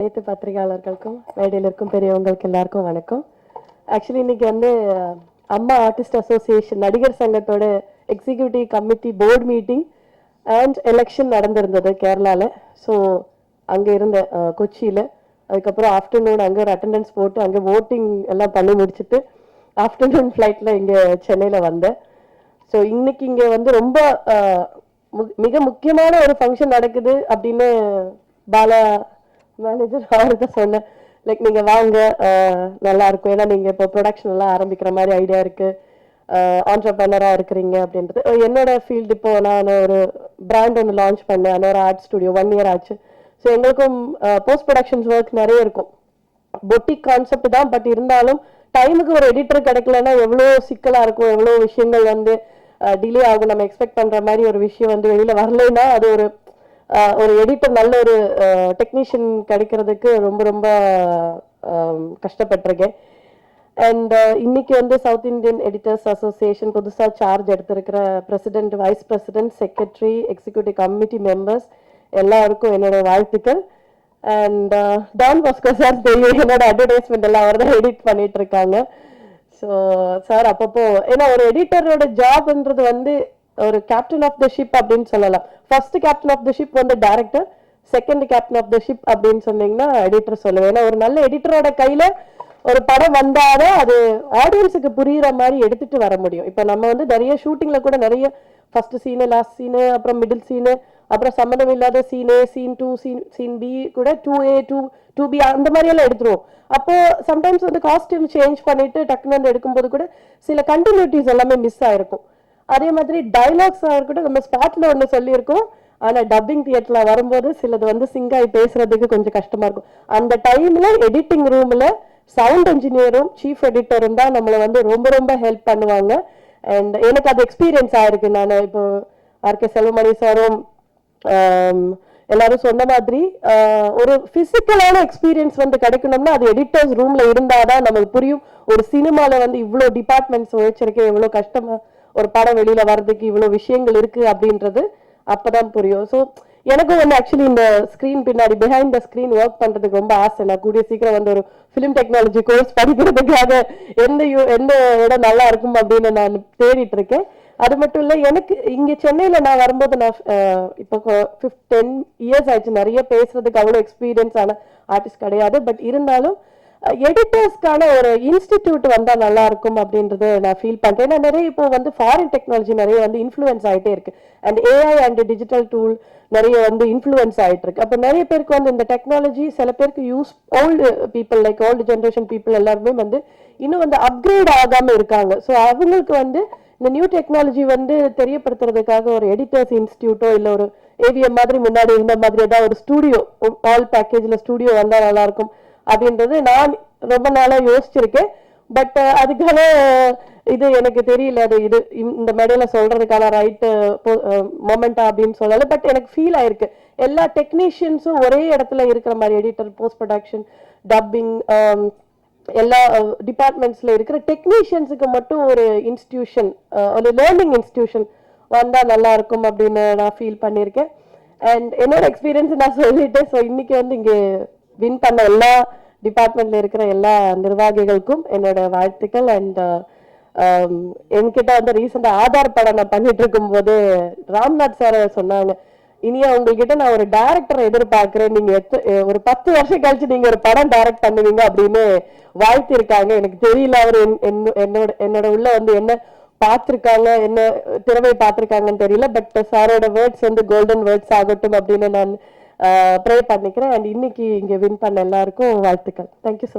அனைத்து பத்திரிகையாளர்களுக்கும் மேடையில் இருக்கும் பெரியவங்களுக்கு எல்லாருக்கும் வணக்கம். ஆக்சுவலி இன்னைக்கு வந்து அம்மா ஆர்டிஸ்ட் அசோசியேஷன் நடிகர் சங்கத்தோட executive committee board meeting and election நடந்திருந்தது கேரளாவில். ஸோ அங்கே இருந்த கொச்சியில் அதுக்கப்புறம் ஆஃப்டர்நூன் அங்கே ஒரு அட்டண்டன்ஸ் போட்டு அங்கே ஓட்டிங் எல்லாம் பண்ணி முடிச்சுட்டு ஆஃப்டர்நூன் ஃப்ளைட்டில் இங்கே சென்னையில் வந்தேன். ஸோ இன்னைக்கு இங்கே வந்து ரொம்ப மிக முக்கியமான ஒரு ஃபங்க்ஷன் நடக்குது அப்படின்னு பாலா மேனேஜர் அவர்கிட்ட சொன்னேன். லைக் நீங்கள் வாங்க, நல்லா இருக்கும், ஏன்னா நீங்கள் இப்போ ப்ரொடக்ஷன் எல்லாம் ஆரம்பிக்கிற மாதிரி ஐடியா இருக்கு, ஆண்டர்பிரனராக இருக்கிறீங்க அப்படின்றது. என்னோட ஃபீல்டு இப்போ நான் ஒரு பிராண்ட் ஒன்று லான்ச் பண்ணேன், ஒரு ஆர்ட் ஸ்டுடியோ 1 year ஆச்சு. ஸோ எங்களுக்கும் போஸ்ட் ப்ரொடக்ஷன்ஸ் ஒர்க் நிறைய இருக்கும். பொட்டிக் கான்செப்ட் தான், பட் இருந்தாலும் டைமுக்கு ஒரு எடிட்டர் கிடைக்கலன்னா எவ்வளோ சிக்கலாக இருக்கும், எவ்வளோ விஷயங்கள் வந்து டிலே ஆகும். நம்ம எக்ஸ்பெக்ட் பண்ணுற மாதிரி ஒரு விஷயம் வந்து வெளியில் வரலைன்னா அது ஒரு எடிட்டர் நல்ல ஒரு டெக்னீஷியன் கிடைக்கிறதுக்கு ரொம்ப ரொம்ப கஷ்டப்பட்டிருக்கேன். அண்ட் இன்னைக்கு வந்து சவுத் இந்தியன் எடிட்டர்ஸ் அசோசியேஷன் புதுசாக சார்ஜ் எடுத்திருக்கிற president, vice president, secretary, executive committee members எல்லாருக்கும் என்னோட வாழ்த்துக்கள். அண்ட் டான் பாஸ்கோ சார் தெரியும், என்னோட அட்வர்டைஸ்மெண்ட் எல்லாம் அவர் தான் எடிட் பண்ணிட்டு இருக்காங்க. ஸோ சார் அப்பப்போ, ஏன்னா ஒரு எடிட்டரோட ஜாப்ன்றது வந்து ஒரு கேப்டன் ஆஃப் த ஷிப் அப்படின்னு சொல்லலாம். First captain of the ship வந்து director, second captain of the ship அப்படின்னு சொன்னீங்கன்னா எடிட்டர் சொல்லுவேன். ஏன்னா ஒரு நல்ல எடிட்டரோட கையில ஒரு படம் வந்தாதான் அது ஆடியன்ஸுக்கு புரியுற மாதிரி எடுத்துட்டு வர முடியும். இப்போ நம்ம வந்து நிறைய ஷூட்டிங்ல கூட நிறைய ஃபர்ஸ்ட் சீனு, லாஸ்ட் சீனு, அப்புறம் மிடில் சீனு, அப்புறம் சம்மந்தம் இல்லாத சீனு, சீன் 2, சீன் பி கூட 2A 2B அந்த மாதிரி எல்லாம் எடுத்துருவோம். அப்போ சம்டைம்ஸ் வந்து காஸ்டியூம் சேஞ்ச் பண்ணிட்டு டக்குன்னு வந்து எடுக்கும்போது கூட சில கண்டினியூட்டிஸ் எல்லாமே மிஸ் ஆயிருக்கும். அதே மாதிரி டைலாக்ஸ் இருக்கட்டும், நம்ம ஸ்பாட்ல ஒன்று சொல்லியிருக்கோம், ஆனா டப்பிங் தியேட்டர்ல வரும்போது சிலது வந்து சிங்காய் பேசுறதுக்கு கொஞ்சம் கஷ்டமா இருக்கும். அந்த டைம்ல எடிட்டிங் ரூம்ல சவுண்ட் இன்ஜினியரும் சீஃப் எடிட்டரும் தான் நம்மளை வந்து ரொம்ப ரொம்ப ஹெல்ப் பண்ணுவாங்க. அண்ட் எனக்கு அது எக்ஸ்பீரியன்ஸ் ஆயிருக்கு. நான் இப்போ ஆர்கே செல்வமணி சாரும் எல்லாரும் சொன்ன மாதிரி ஒரு பிசிக்கலான எக்ஸ்பீரியன்ஸ் வந்து கிடைக்கணும்னா அது எடிட்டர்ஸ் ரூம்ல இருந்தாதான் நமக்கு புரியும். ஒரு சினிமால வந்து இவ்வளோ டிபார்ட்மெண்ட்ஸ் வச்சிருக்கேன், எவ்வளோ கஷ்டமா ஒரு படம் வெளியில வர்றதுக்கு இவ்வளவு விஷயங்கள் இருக்கு அப்படின்றது அப்பதான் புரியும். ஸோ எனக்கும் வந்து ஆக்சுவலி இந்த ஸ்கிரீன் பின்னாடி பிஹைண்ட் த ஸ்கிரீன் ஒர்க் பண்றதுக்கு ரொம்ப ஆசை. நான் கூடிய சீக்கிரம் வந்து ஒரு ஃபிலிம் டெக்னாலஜி கோர்ஸ் படிக்கிறதுக்காக எந்த இடம் நல்லா இருக்கும் அப்படின்னு நான் தேடிட்டு இருக்கேன். அது மட்டும் இல்லை, எனக்கு இங்க சென்னையில நான் வரும்போது நான் இப்போ 10 years ஆயிடுச்சு. நிறைய பேசுறதுக்கு அவ்வளோ எக்ஸ்பீரியன்ஸ் ஆன ஆர்டிஸ்ட் கிடையாது. பட் இருந்தாலும் எடிட்டர்ஸ்க்கான ஒரு இன்ஸ்டிடியூட் வந்தா நல்லா இருக்கும் அப்படின்றது நான் ஃபீல் பண்றேன். ஏன்னா நிறைய இப்போ வந்து ஃபாரின் டெக்னாலஜி நிறைய வந்து இன்ஃப்ளூயன்ஸ் ஆகிட்டே இருக்கு. And AI and digital tool நிறைய வந்து இன்ஃப்ளூயன்ஸ் ஆகிட்டு இருக்கு. அப்போ நிறைய பேருக்கு வந்து இந்த டெக்னாலஜி சில பேருக்கு old people, like old generation people எல்லாருமே வந்து இன்னும் வந்து அப்கிரேட் ஆகாம இருக்காங்க. ஸோ அவங்களுக்கு வந்து இந்த நியூ டெக்னாலஜி வந்து தெரியப்படுத்துறதுக்காக ஒரு எடிட்டர்ஸ் இன்ஸ்டிடியூட்டோ இல்லை ஒரு ஏவிஎம் மாதிரி முன்னாடி இருந்த மாதிரி ஏதாவது ஒரு ஸ்டூடியோ, ஆல் பேக்கேஜ்ல ஸ்டூடியோ வந்தா நல்லா இருக்கும் அப்படின்றது நான் ரொம்ப நாளா யோசிச்சிருக்கேன். பட் அதுக்கான இது எனக்கு தெரியல, அது இது இந்த மேடையில சொல்றதுக்கான ரைட் மொமெண்டா அப்படின்னு சொல்லல. பட் எனக்கு ஃபீல் ஆயிருக்கு எல்லா டெக்னீஷியன்ஸும் ஒரே இடத்துல இருக்கிற மாதிரி, எடிட்டர், போஸ்ட் ப்ரொடக்ஷன், டப்பிங், எல்லா டிபார்ட்மெண்ட்ஸ்ல இருக்கிற டெக்னீஷியன்ஸுக்கு மட்டும் ஒரு இன்ஸ்டிடியூஷன், ஒரு லேர்னிங் இன்ஸ்டிடியூஷன் வந்தா நல்லா இருக்கும் அப்படின்னு நான் ஃபீல் பண்ணியிருக்கேன். அண்ட் என்னோட எக்ஸ்பீரியன்ஸ் நான் சொல்லிட்டேன். ஸோ இன்னைக்கு வந்து இங்கே வின் பண்ண எல்லா டிபார்ட்மெண்ட்ல இருக்கிற எல்லா நிர்வாகிகளுக்கும் என்னோட வாழ்த்துக்கள். அண்ட் என்கிட்ட வந்து ரீசெண்டா ஆதார் படம் நான் பண்ணிட்டு இருக்கும் போது ராம்நாத் சார் சொன்னாங்க, இனியா உங்ககிட்ட நான் ஒரு டைரக்டரை எதிர்பார்க்கிறேன், நீங்க ஒரு 10 வருஷம் கழிச்சு நீங்க ஒரு படம் டைரக்ட் பண்ணுவீங்க அப்படின்னு வாழ்த்து இருக்காங்க. எனக்கு தெரியல அவர் என்னோட உள்ள வந்து என்ன பார்த்திருக்காங்க, என்ன திறமை பார்த்திருக்காங்கன்னு தெரியல. பட் சாரோட வேர்ட்ஸ் வந்து கோல்டன் வேர்ட்ஸ் ஆகட்டும் அப்படின்னு நான் ப்ரே பண்ணிக்கிறேன். அண்ட் இன்னைக்கு இங்க வின் பண்ண எல்லாருக்கும் வாழ்த்துக்கள். Thank you so much.